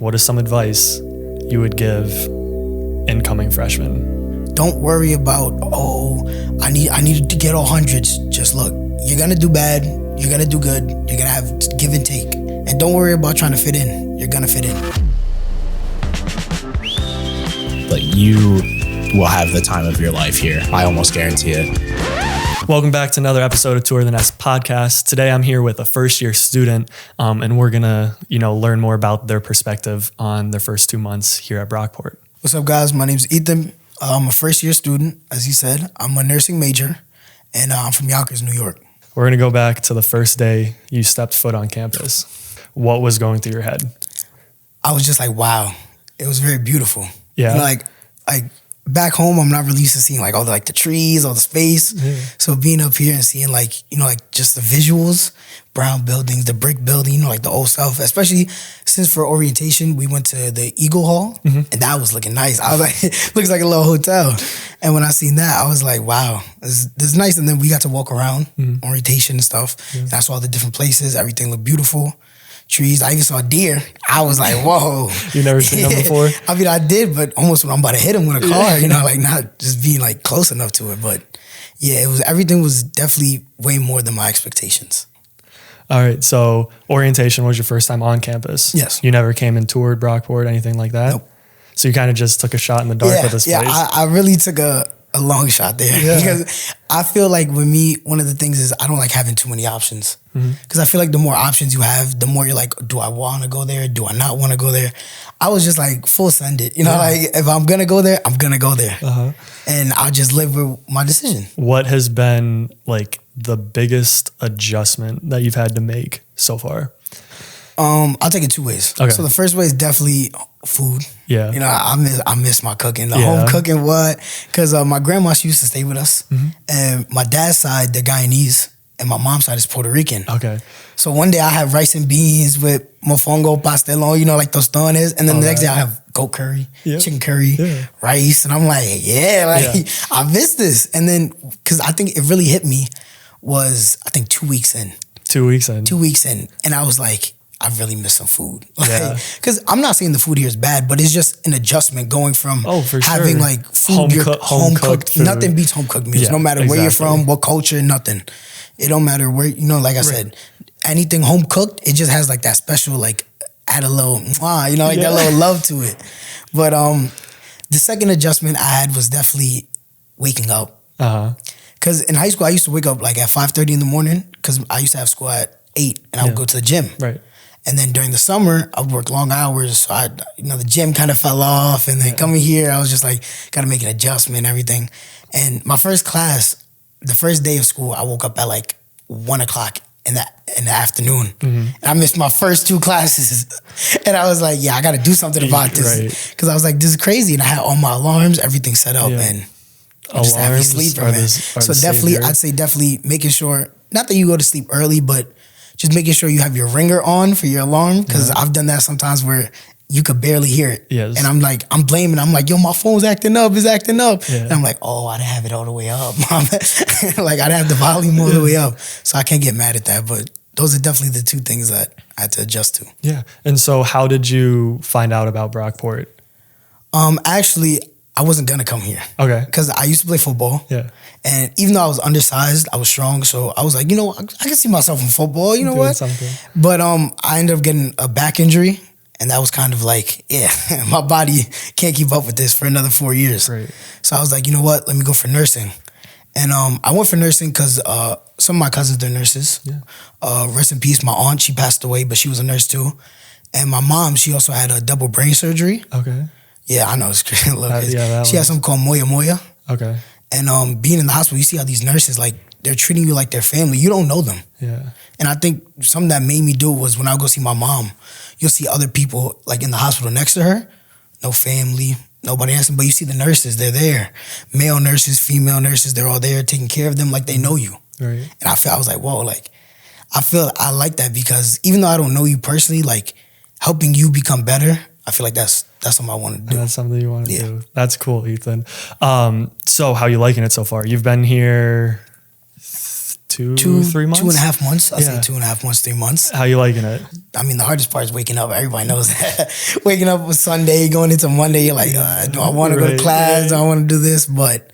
what is some advice you would give incoming freshmen? Don't worry about, I need to get all hundreds. Just look, you're gonna do bad, you're gonna do good, you're gonna have give and take. And don't worry about trying to fit in. You're gonna fit in. Like, you will have the time of your life here. I almost guarantee it. Welcome back to another episode of Tour the Nest podcast. Today I'm here with a first-year student, and we're gonna, learn more about their perspective on their first 2 months here at Brockport. What's up, guys? My name's Ethan. I'm a first-year student, as he said. I'm a nursing major, and I'm from Yonkers, New York. We're gonna go back to the first day you stepped foot on campus. What was going through your head? I was just like, wow. It was very beautiful. Yeah. Like back home, I'm not really used to seeing like all the trees, all the space. Yeah. So being up here and seeing just the visuals, brown buildings, the brick building, the old stuff, especially since for orientation, we went to the Eagle Hall and that was looking nice. I was like, it looks like a little hotel. And when I seen that, I was like, wow, this is nice. And then we got to walk around orientation and stuff. Yeah. And I saw the different places. Everything looked beautiful. Trees. I even saw a deer. I was like, whoa. You never seen them before? I mean, I did, but almost when I'm about to hit him with a car, not just being close enough to it. But yeah, everything was definitely way more than my expectations. All right. So orientation was your first time on campus. Yes. You never came and toured Brockport, anything like that? Nope. So you kind of just took a shot in the dark with this place? Yeah, I really took a long shot there because I feel like with me, one of the things is I don't like having too many options because I feel like the more options you have, the more you're like, do I want to go there? Do I not want to go there? I was just like full send it, if I'm going to go there, I'm going to go there. And I'll just live with my decision. What has been the biggest adjustment that you've had to make so far? I'll take it two ways. Okay. So the first way is definitely food. Yeah. I miss my cooking. The home cooking, because my grandma, she used to stay with us. And my dad's side, they're Guyanese, and my mom's side is Puerto Rican. Okay. So one day I have rice and beans with mofongo, pastelón, like tostones. And then the next day I have goat curry, chicken curry, rice. And I'm like, I miss this. And then, because I think it really hit me was, 2 weeks in. 2 weeks in. 2 weeks in. And I was like, I really miss some food. Because I'm not saying the food here is bad, but it's just an adjustment going from having food, home cooked food. Nothing beats home cooked meals. No matter where you're from, what culture, nothing. It don't matter where, like I said, anything home cooked, it just has that special, add a little, that little love to it. But the second adjustment I had was definitely waking up. Because in high school, I used to wake up at 5:30 in the morning because I used to have school at 8 and I would go to the gym. Right. And then during the summer, I would work long hours. So the gym kind of fell off. And then coming here, I was just got to make an adjustment and everything. And my first class, the first day of school, I woke up at 1 o'clock in the afternoon. And I missed my first 2 classes. And I was like, I got to do something about this. Because I was like, this is crazy. And I had all my alarms, everything set up. And I'm just a heavy sleeper, man. So definitely, I'd say definitely making sure, not that you go to sleep early, but just making sure you have your ringer on for your alarm. Because I've done that sometimes where you could barely hear it. Yes. And I'm blaming. I'm like, yo, my phone's acting up. It's acting up. Yeah. And I'm like, I didn't have it all the way up. I didn't have the volume all the way up. So I can't get mad at that. But those are definitely the 2 things that I had to adjust to. Yeah. And so how did you find out about Brockport? Actually, I wasn't going to come here. Okay. Because I used to play football. Yeah. And even though I was undersized, I was strong. So I was like, I can see myself in football. You know what? Something. But I ended up getting a back injury. And that was kind of my body can't keep up with this for another 4 years. Right. So I was like, you know what? Let me go for nursing. And I went for nursing because some of my cousins, they're nurses. Yeah. Rest in peace, my aunt, she passed away, but she was a nurse too. And my mom, she also had a double brain surgery. Okay. Yeah, I know. It's crazy. She had something called moya moya. Okay. And being in the hospital, you see how these nurses, they're treating you like their family. You don't know them. Yeah. And I think something that made me do it was when I go see my mom, you'll see other people in the hospital next to her, no family, nobody asking, but you see the nurses, they're there. Male nurses, female nurses, they're all there taking care of them like they know you. Right. And I was like, whoa, I feel I like that because even though I don't know you personally, helping you become better, I feel like that's something I want to do. That's something you want to do. That's cool, Ethan. So how are you liking it so far? You've been here 3 months? 2.5 months. I'll say Yeah. 2.5 months, 3 months. How you liking it? I mean, the hardest part is waking up. Everybody knows that. Waking up on Sunday, going into Monday, you're like, do I want to go to class? Do I want to do this? But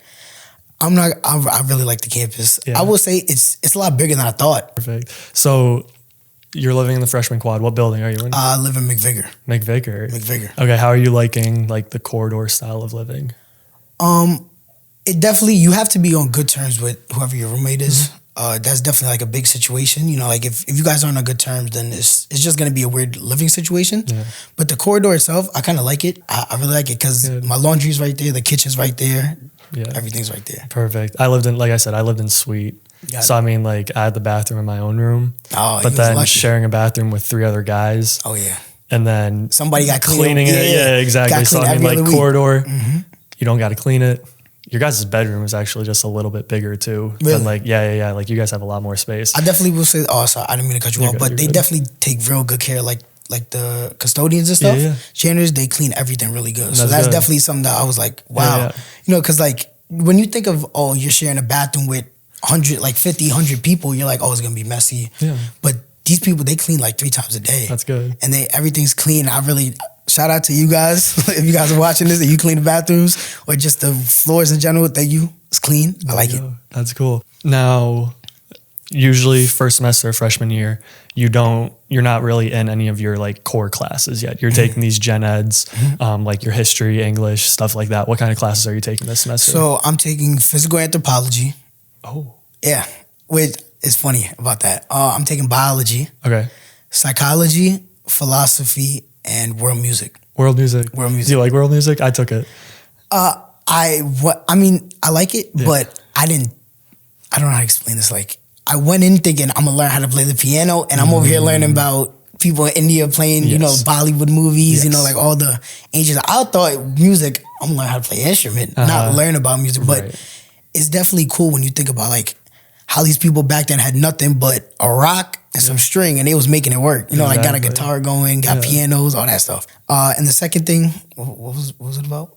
I'm not. I really like the campus. Yeah. I will say it's a lot bigger than I thought. Perfect. So you're living in the freshman quad. What building are you in? I live in McVicker. McVicker. Okay. How are you liking like the corridor style of living? It definitely, you have to be on good terms with whoever your roommate is. That's definitely like a big situation. You know, like if you guys aren't on good terms, then it's just going to be a weird living situation. Yeah. But the corridor itself, I kind of like it. I really like it because my laundry's right there, the kitchen's right there, everything's right there. Perfect. I lived in suite. Got So it. I mean, like I had the bathroom in my own room, Oh, but you was then lucky. sharing a bathroom with 3 other guys, Oh yeah, and then somebody got cleaning it. Yeah, exactly. Got So clean I mean, every like other week. corridor, you don't got to clean it. Your guys' bedroom is actually just a little bit bigger too. Really? Than like like you guys have a lot more space. I definitely will say. Oh, sorry, I didn't mean to cut you You're off, good, but you're they good. definitely take real good care. Like the custodians and stuff, Yeah. janitors, they clean everything really good. So That's that's good. definitely something that I was like, wow, Yeah. you know, because like when you think of you're sharing a bathroom with 100 people, you're like, oh, it's gonna be messy. Yeah. But these people, they clean like 3 times a day. That's good. And everything's clean. I really shout out to you guys if you guys are watching this and you clean the bathrooms or just the floors in general that it's clean. I like it. That's cool. Now, usually first semester of freshman year, you're not really in any of your like core classes yet. You're taking these gen eds, like your history, English, stuff like that. What kind of classes are you taking this semester? So I'm taking physical anthropology. Oh, Yeah, which is funny about that. I'm taking biology, okay. psychology, philosophy, and world music. World music. World music. Do you like world music? I took it. I mean, I like it, but I don't know how to explain this. Like, I went in thinking I'm gonna learn how to play the piano, and I'm over here learning about people in India playing, you know, Bollywood movies, you know, like all the ancient. I thought music, I'm gonna learn how to play an instrument, not learn about music, but it's definitely cool when you think about like how these people back then had nothing but a rock and some string, and they was making it work. You know, like got a guitar going, got pianos, all that stuff. And the second thing, what was it about?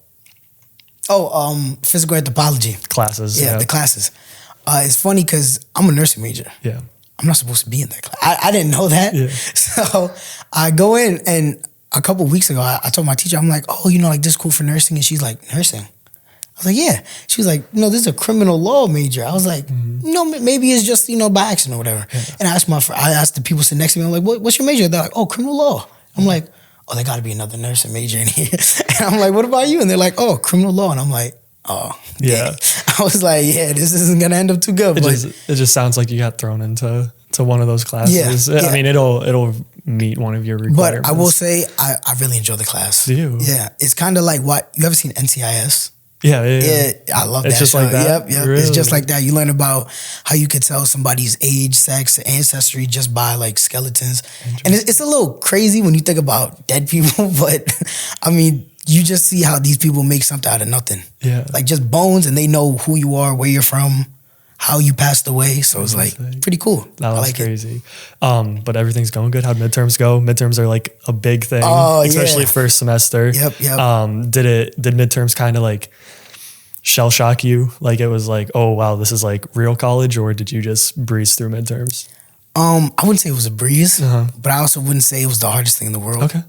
Oh, physical anthropology Classes. Yeah, the classes. It's funny because I'm a nursing major. Yeah. I'm not supposed to be in that class. I didn't know that. Yeah. So I go in, and a couple of weeks ago, I told my teacher, I'm like, oh, you know, like this is cool for nursing. And she's like, nursing? I was like, yeah. She was like, no, this is a criminal law major. I was like, no, maybe it's just, you know, by accident or whatever. And I asked the people sitting next to me, I'm like, what's your major? They're like, oh, criminal law. I'm like, oh, there got to be another nursing major in here. And I'm like, what about you? And they're like, oh, criminal law. And I'm like, oh, yeah. I was like, yeah, this isn't gonna end up too good. It just sounds like you got thrown into one of those classes. Yeah. I mean, it'll meet one of your requirements. But I will say, I really enjoy the class. Do you? Yeah, it's kind of like what you ever seen NCIS? Yeah. I love It's that just show. like that? Yep. Really? It's just like that. You learn about how you could tell somebody's age, sex, ancestry just by like skeletons. And it's a little crazy when you think about dead people, but I mean, you just see how these people make something out of nothing. Yeah. Like just bones, and they know who you are, where you're from, how you passed away. So it's like pretty cool. That was I like crazy. But everything's going good. How'd midterms go? Midterms are like a big thing, especially first semester. Yep. Did midterms kind of like shell shock you? Like it was like, oh wow, this is like real college, or did you just breeze through midterms? I wouldn't say it was a breeze, but I also wouldn't say it was the hardest thing in the world. Okay.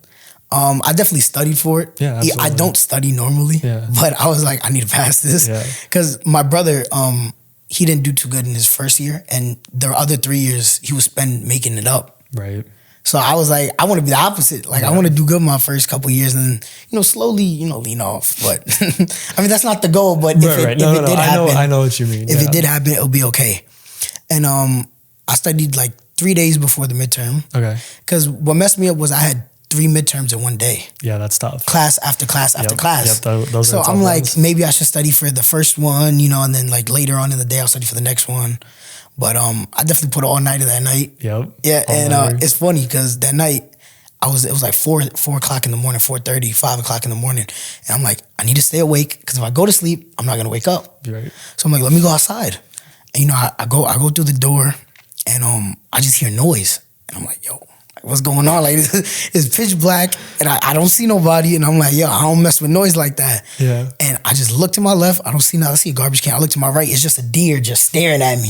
I definitely studied for it. Yeah, absolutely. I don't study normally, but I was like, I need to pass this. Because my brother, he didn't do too good in his first year, and the other 3 years he would spend making it up. Right. So I was like, I want to be the opposite. Like, I want to do good my first couple of years and, you know, slowly, you know, lean off. But I mean, that's not the goal, but if it did happen. I know what you mean. If it did happen, it'll be okay. And I studied like 3 days before the midterm. Okay. Because what messed me up was I had 3 midterms in one day. Yeah, that's tough. Class after class after class. Yep, those so are I'm like, ones. maybe I should study for the first one, you know, and then like later on in the day I'll study for the next one. But I definitely put an all-nighter that night. Yep. Yeah, All-nighter. and it's funny because that night it was like 4 o'clock in the morning, 4:30, 5 o'clock in the morning. And I'm like, I need to stay awake because if I go to sleep, I'm not gonna wake up. Right. So I'm like, let me go outside. And you know, I go through the door and I just hear noise. And I'm like, yo, what's going on? Like it's pitch black and I don't see nobody. And I'm like, yo, I don't mess with noise like that. Yeah. And I just look to my left, I don't see nothing. I see a garbage can. I look to my right, it's just a deer just staring at me.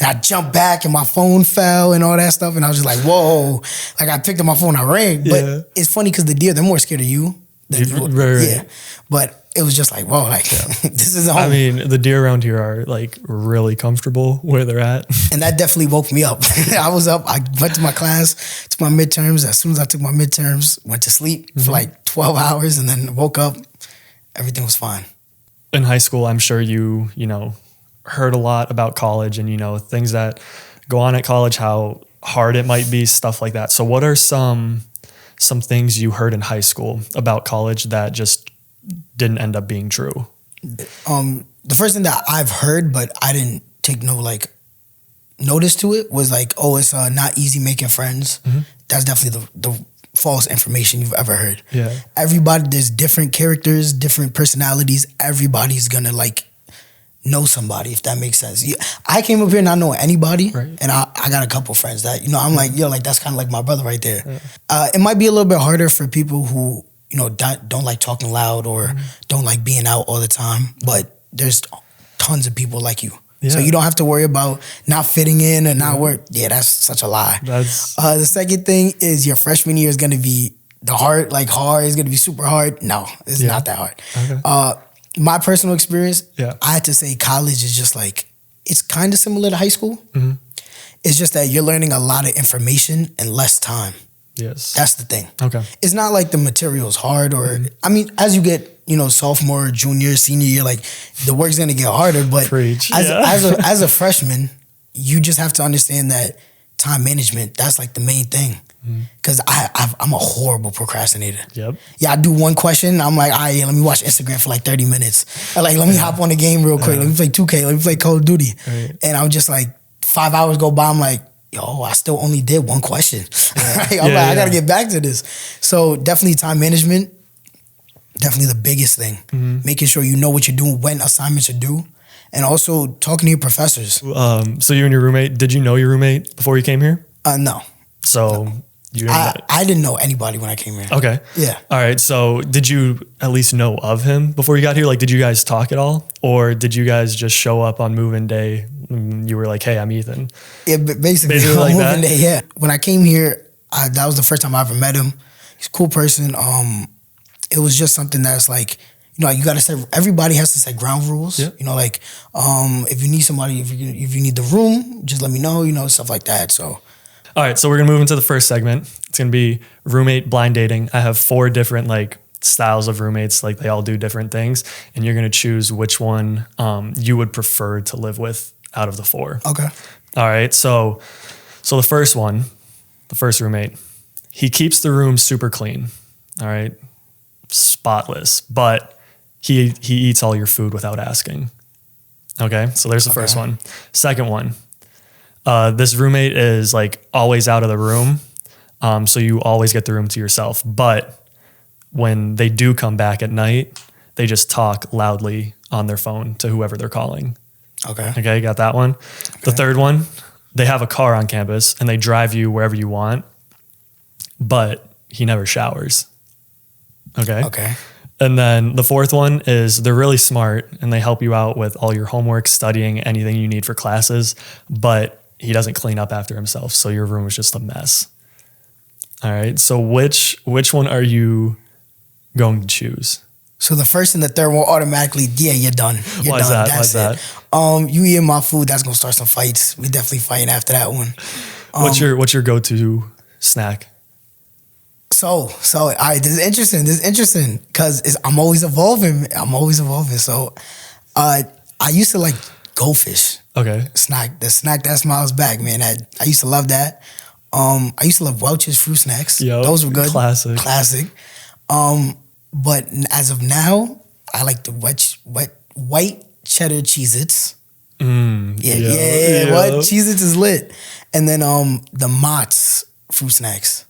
And I jumped back and my phone fell and all that stuff. And I was just like, whoa. Like I picked up my phone, I ran. But it's funny because the deer, they're more scared of you than Right. Yeah. But it was just like, whoa, like this is home. I mean, the deer around here are like really comfortable where they're at. And that definitely woke me up. I was up, I went to my class, took my midterms. As soon as I took my midterms, went to sleep for like 12 hours and then woke up. Everything was fine. In high school, I'm sure you know, heard a lot about college and, you know, things that go on at college, how hard it might be, stuff like that. So what are some things you heard in high school about college that just didn't end up being true? The first thing that I've heard, but I didn't take no like notice to it, was like, oh, it's not easy making friends. That's definitely the false information you've ever heard. Yeah. Everybody, there's different characters, different personalities. Everybody's gonna like know somebody, if that makes sense. I came up here not knowing anybody, and I got a couple friends that, you know, I'm like, yo, like that's kind of like my brother right there. It might be a little bit harder for people who, you know, don't like talking loud or don't like being out all the time, but there's tons of people like you. So you don't have to worry about not fitting in or not work. Yeah, that's such a lie. The second thing is your freshman year is going to be hard. It's going to be super hard. No, it's not that hard. Okay. My personal experience, I had to say college is just like, it's kind of similar to high school. It's just that you're learning a lot of information in less time. Yes. That's the thing. Okay. It's not like the material is hard or, I mean, as you get, you know, sophomore, junior, senior year, like the work's going to get harder. But as a freshman, you just have to understand that time management, that's like the main thing. Because I'm a horrible procrastinator. Yep. Yeah, I do one question. I'm like, all right, let me watch Instagram for like 30 minutes. Or like, let me hop on the game real quick. Let me play 2K. Let me play Call of Duty. And I'm just like, 5 hours go by. I'm like, yo, I still only did one question. I got to get back to this. So definitely time management. Definitely the biggest thing. Making sure you know what you're doing, when assignments are due. And also talking to your professors. So you and your roommate, did you know your roommate before you came here? No. So... I didn't know anybody when I came here. Okay. Yeah. All right. So did you at least know of him before you got here? Like, did you guys talk at all? Or did you guys just show up on move-in day and you were like, hey, I'm Ethan? Yeah, basically like moving that? day, yeah. When I came here, that was the first time I ever met him. He's a cool person. It was just something that's like, you know, you got to set, everybody has to set ground rules. Yeah. You know, like, if you need somebody, if you need the room, just let me know, you know, stuff like that. So... All right, so we're gonna move into the first segment. It's gonna be roommate blind dating. I have 4 different like styles of roommates, like they all do different things, and you're gonna choose which one you would prefer to live with out of the 4. Okay. All right, so the first one, the first roommate, he keeps the room super clean. All right, spotless, but he eats all your food without asking. Okay, so there's the first one. Second one. This roommate is like always out of the room. So you always get the room to yourself. But when they do come back at night, they just talk loudly on their phone to whoever they're calling. Okay, got that one. Okay. The third one, they have a car on campus and they drive you wherever you want, but he never showers. Okay. And then the fourth one is they're really smart and they help you out with all your homework, studying, anything you need for classes, but he doesn't clean up after himself, so your room is just a mess. All right, so which one are you going to choose? So the first and the third one automatically, you're done. Why is that? Why is that? You eating my food, that's gonna start some fights. We definitely fighting after that one. What's your go-to snack? So all right, this is interesting because I'm always evolving. So I used to like goldfish. Okay. The snack that smiles back, man. I used to love that. I used to love Welch's fruit snacks. Yep, those were good. Classic. But as of now, I like the white cheddar Cheez-Its. What? Cheez-Its is lit. And then the Mott's fruit snacks.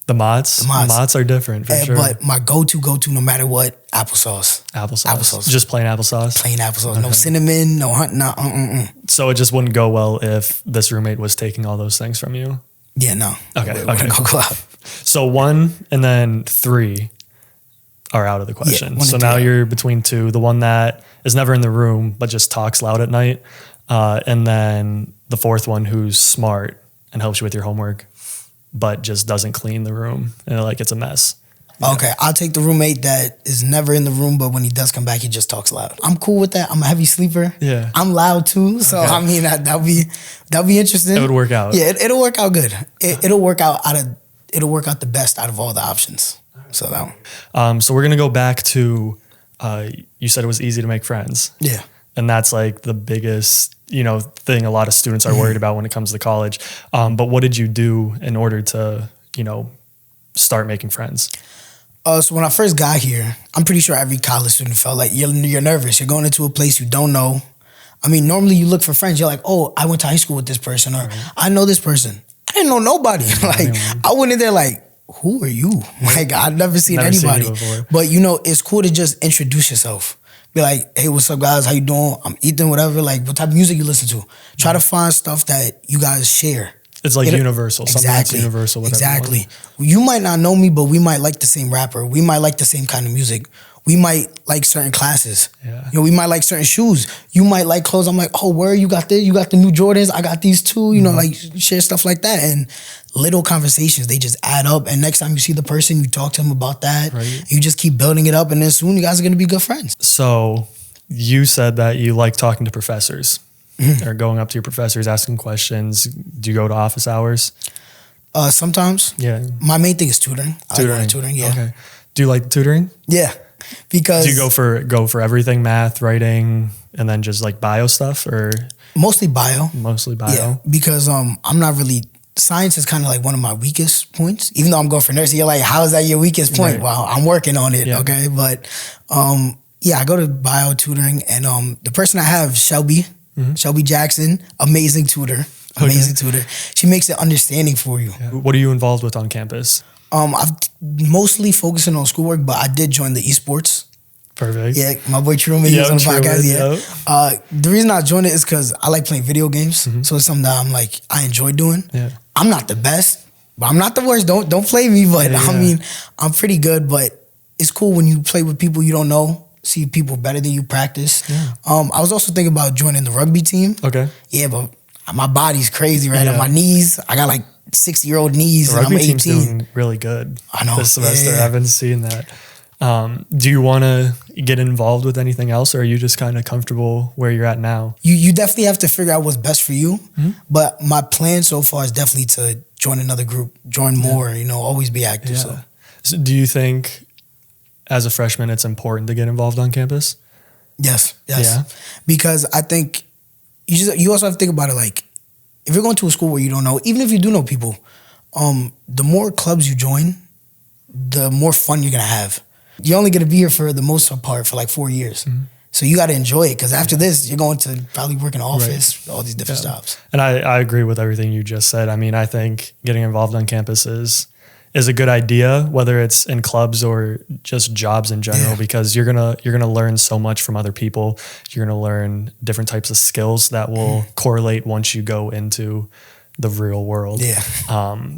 The Mott's? Mott's are different for sure. But my go-to, no matter what, applesauce. Applesauce. Just plain applesauce? Plain applesauce. Okay. No cinnamon, no honey, So it just wouldn't go well if this roommate was taking all those things from you? Yeah, no. Okay. Go out. So 1 and then 3 are out of the question. So now you're between 2. The one that is never in the room but just talks loud at night. And then the fourth one who's smart and helps you with your homework, but just doesn't clean the room and like it's a mess. Okay, I'll take the roommate that is never in the room, but when he does come back, he just talks loud. I'm cool with that. I'm a heavy sleeper. Yeah. I'm loud too, so Okay. I mean that'll be interesting. It would work out. Yeah, it'll work out good. It'll work out the best out of all the options. So that one. So we're gonna go back to you said it was easy to make friends. Yeah. And that's like the biggest, thing a lot of students are worried about when it comes to college. But what did you do in order to, start making friends? So when I first got here, I'm pretty sure every college student felt like you're nervous. You're going into a place you don't know. I mean, normally you look for friends. You're like, oh, I went to high school with this person, or I know this person. I didn't know nobody. Like, I went in there like, who are you? Like, I've never seen anybody. you before. But, it's cool to just introduce yourself. Be like, hey, what's up, guys? How you doing? I'm Ethan, whatever. Like, what type of music you listen to? Try to find stuff that you guys share. It's like universal. Something that's universal with Exactly. everyone. You might not know me, but we might like the same rapper. We might like the same kind of music. We might like certain classes. Yeah. We might like certain shoes. You might like clothes. I'm like, oh, where you got this? You got the new Jordans. I got these too. Like share stuff like that. And little conversations, they just add up. And next time you see the person, you talk to them about that. Right. You just keep building it up. And then soon you guys are going to be good friends. So you said that you like talking to professors or going up to your professors, asking questions. Do you go to office hours? Sometimes. Yeah. My main thing is tutoring. I like going to tutoring, yeah. Okay. Do you like tutoring? Yeah. Because Do you go for everything, math, writing, and then just like bio stuff, or mostly bio. mostly bio? Yeah, because I'm not really, science is kind of like one of my weakest points. Even though I'm going for nursing, you're like, how is that your weakest point? Right. Well, I'm working on it, Yeah. okay? But yeah, I go to bio tutoring, and the person I have, Shelby Jackson, amazing tutor. Amazing tutor. She makes it understanding for you. Yeah. What are you involved with on campus? I've mostly focusing on schoolwork, but I did join the esports. Perfect. Yeah, my boy Truman, he was on the podcast. Truman, Yeah. The reason I joined it is because I like playing video games. So it's something that I enjoy doing. Yeah. I'm not the best, but I'm not the worst. Don't play me. But Yeah. I mean, I'm pretty good. But it's cool when you play with people you don't know, see people better than you practice. Yeah. I was also thinking about joining the rugby team. Okay. Yeah, but my body's crazy right Yeah. now. My knees, I got like 60-year-old knees, The and I'm rugby team's 18. doing really good. I know. This semester. Yeah. I haven't seen that. Do you want to get involved with anything else, or are you just kind of comfortable where you're at now? You definitely have to figure out what's best for you. But my plan so far is definitely to join another group, join more, always be active. Yeah. So do you think as a freshman it's important to get involved on campus? Yes. Yeah. Because I think you also have to think about it like, if you're going to a school where you don't know, even if you do know people, the more clubs you join, the more fun you're going to have. You're only going to be here for the most part for like 4 years. So you got to enjoy it, because after this, you're going to probably work in an office, all these different jobs. And I agree with everything you just said. I mean, I think getting involved on campus is a good idea, whether it's in clubs or just jobs in general, because you're gonna learn so much from other people. You're gonna learn different types of skills that will correlate once you go into the real world. Yeah.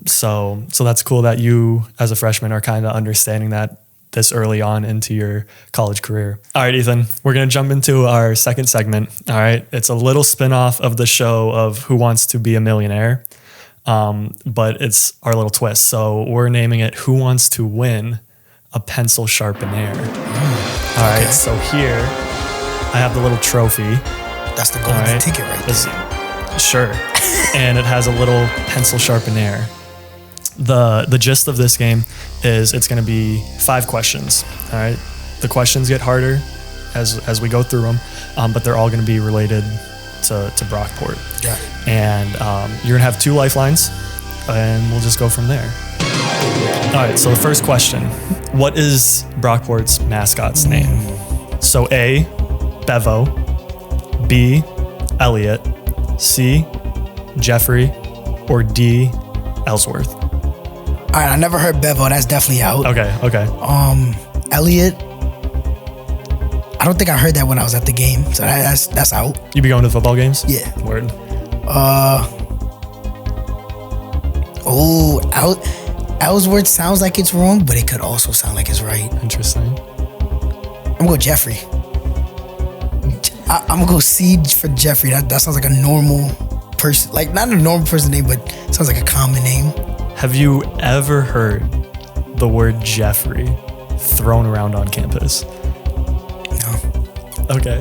So that's cool that you as a freshman are kind of understanding that this early on into your college career. All right, Ethan, we're going to jump into our second segment. All right. It's a little spinoff of the show of Who Wants to Be a Millionaire. But it's our little twist. So we're naming it Who Wants to Win a Pencil-sharpenaire. All right. So here I have the little trophy. That's the golden ticket right there. Sure. And it has a little Pencil-sharpenaire. The gist of this game is it's going to be 5 questions. All right. The questions get harder as we go through them, but they're all going to be related to Brockport. Got it. And you're going to have 2 lifelines, and we'll just go from there. All right. So the first question, what is Brockport's mascot's name? So A, Bevo, B, Elliot, C, Jeffrey, or D, Ellsworth? All right, I never heard Bevo. That's definitely out. Okay. Elliot, I don't think I heard that when I was at the game, so that's out. You be going to the football games? Yeah. Word. Ellsworth sounds like it's wrong, but it could also sound like it's right. Interesting. I'm going to go Jeffrey. I'm gonna go C for Jeffrey. That sounds like a normal person, like not a normal person name, but sounds like a common name. Have you ever heard the word Jeffrey thrown around on campus? No. Okay.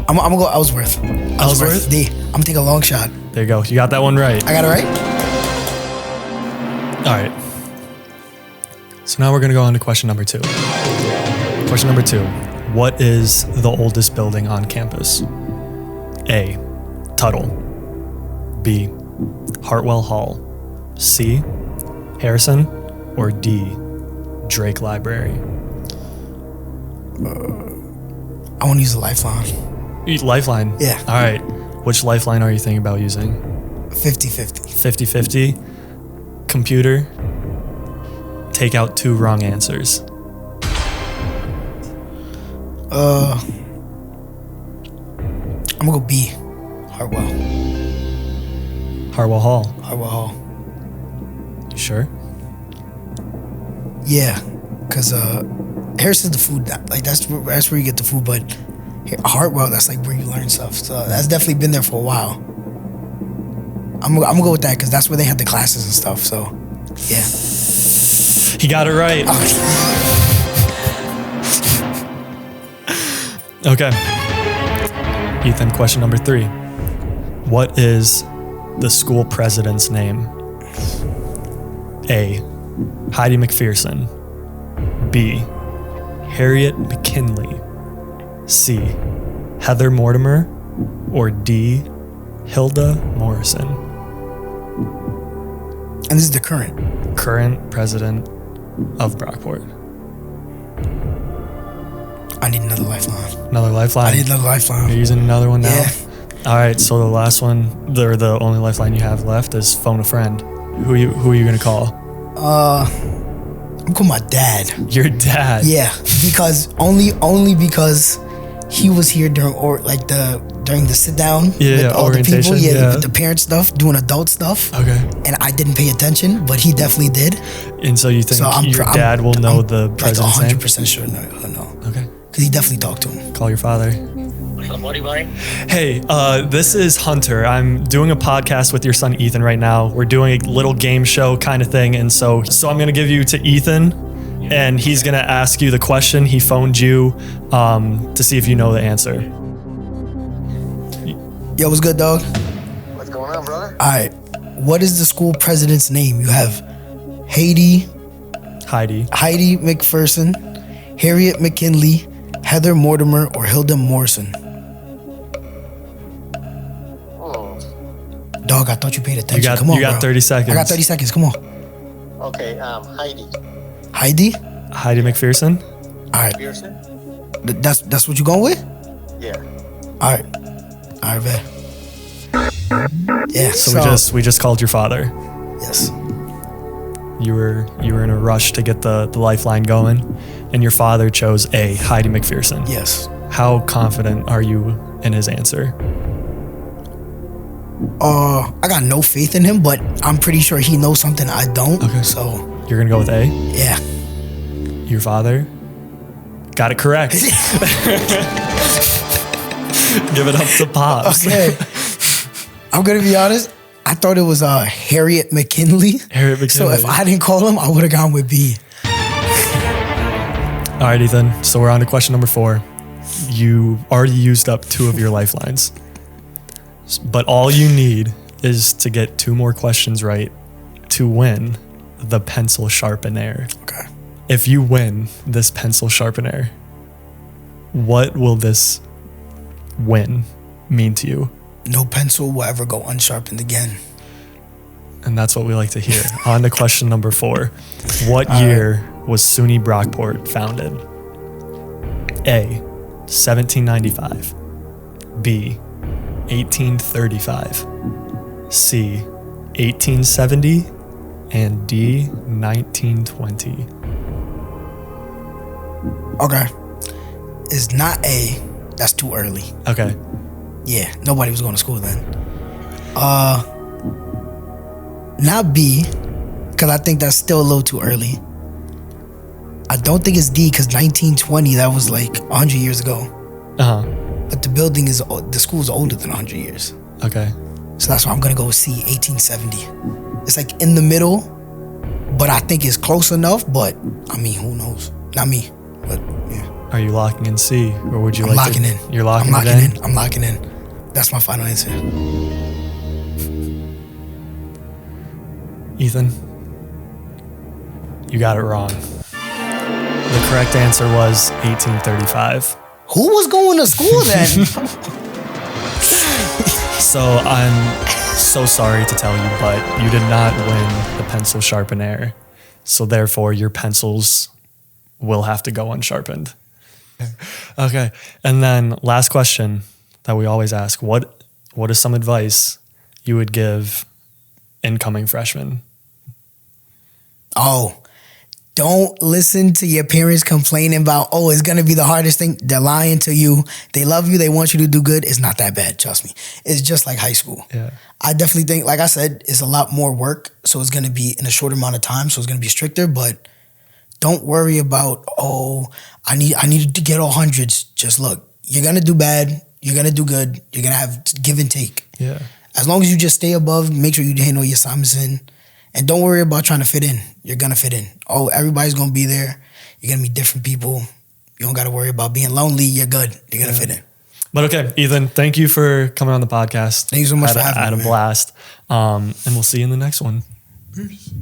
I'm gonna go Ellsworth. Ellsworth? D. I'm gonna take a long shot. There you go. You got that one right. I got it right? All right. So now we're going to go on to question number 2. Question number 2. What is the oldest building on campus? A. Tuttle. B. Hartwell Hall. C. Harrison. Or D. Drake Library. I want to use a lifeline. Lifeline? Yeah. All right. Which lifeline are you thinking about using? 50-50. 50-50. Computer. Take out 2 wrong answers. I'm gonna go B. Hartwell. Hartwell Hall. Hartwell Hall. You sure? Yeah, cause Harrison's the food. Like that's where you get the food. But Hartwell, that's like where you learn stuff. So that's definitely been there for a while. I'm gonna go with that because that's where they had the classes and stuff. So yeah. He got it right. Okay. Ethan, question number 3. What is the school president's name? A. Heidi McPherson. B. Harriet McKinley. C. Heather Mortimer. Or D. Hilda Morrison. And this is the current president of Brockport. I need another lifeline. Another lifeline? I need another lifeline. You're using another one now? Yeah. All right, so the last one, the only lifeline you have left is phone a friend. Who are you gonna call? I'm calling my dad. Your dad? Yeah, because only because he was here during during the sit down with all the people. Yeah, with the parent stuff, doing adult stuff. Okay. And I didn't pay attention, but he definitely did. And so you think your dad will know the president's name? 100% sure he'll know. Okay. Because he definitely talked to him. Call your father. Buddy. Hey, this is Hunter. I'm doing a podcast with your son Ethan right now. We're doing a little game show kind of thing, and so I'm gonna give you to Ethan, and he's gonna ask you the question. He phoned you to see if you know the answer. Yo, what's good, dog? What's going on, brother? All right. What is the school president's name? You have Heidi McPherson, Harriet McKinley, Heather Mortimer, or Hilda Morrison. Dog, I thought you paid attention. Come on, you got bro. 30 seconds. I got 30 seconds. Come on. Okay, Heidi. Heidi McPherson. All right. Pearson? That's what you going with? Yeah. All right, bet. Yeah. So we just called your father. Yes. You were in a rush to get the lifeline going, and your father chose A, Heidi McPherson. Yes. How confident are you in his answer? I got no faith in him, but I'm pretty sure he knows something I don't. Okay. So You're gonna go with A? yeah. Your father got it correct. Give it up to Pops. Okay. I'm gonna be honest. I thought it was Harriet McKinley. Harriet McKinley. So if I didn't call him, I would have gone with B. All right, Ethan. So we're on to question number 4. You already used up 2 of your lifelines. But all you need is to get 2 more questions right to win the pencil-sharpenaire. Okay. If you win this pencil-sharpenaire, what will this win mean to you? No pencil will ever go unsharpened again. And that's what we like to hear. On to question number 4. What year was SUNY Brockport founded? A, 1795. B, 1835. C, 1870. And D, 1920. Okay. It's not A. That's too early. Okay. Yeah, nobody was going to school then. Not B, because I think that's still a little too early. I don't think it's D, because 1920, that was like 100 years ago. Uh-huh. but the school is older than 100 years. Okay. So that's why I'm gonna go with C, 1870. It's like in the middle, but I think it's close enough. But I mean, who knows? Not me, but yeah. Are you locking in C, or would you I'm like locking to? in. You're locking I'm it locking in? in. I'm locking in. That's my final answer. Ethan, you got it wrong. The correct answer was 1835. Who was going to school then? So I'm so sorry to tell you, but you did not win the pencil-sharpenaire. So therefore, your pencils will have to go unsharpened. Okay. And then last question that we always ask, what is some advice you would give incoming freshmen? Oh, don't listen to your parents complaining about, oh, it's going to be the hardest thing. They're lying to you. They love you. They want you to do good. It's not that bad. Trust me. It's just like high school. Yeah. I definitely think, like I said, it's a lot more work. So it's going to be in a short amount of time. So it's going to be stricter, but don't worry about, oh, I need to get all hundreds. Just look, you're going to do bad. You're going to do good. You're going to have give and take. Yeah. As long as you just stay above, make sure you handle your assignments in. And don't worry about trying to fit in. You're going to fit in. Oh, everybody's going to be there. You're going to meet different people. You don't got to worry about being lonely. You're good. You're going to fit in. But okay, Ethan, thank you for coming on the podcast. Thank you so much for having me. I had a blast. And we'll see you in the next one. Peace.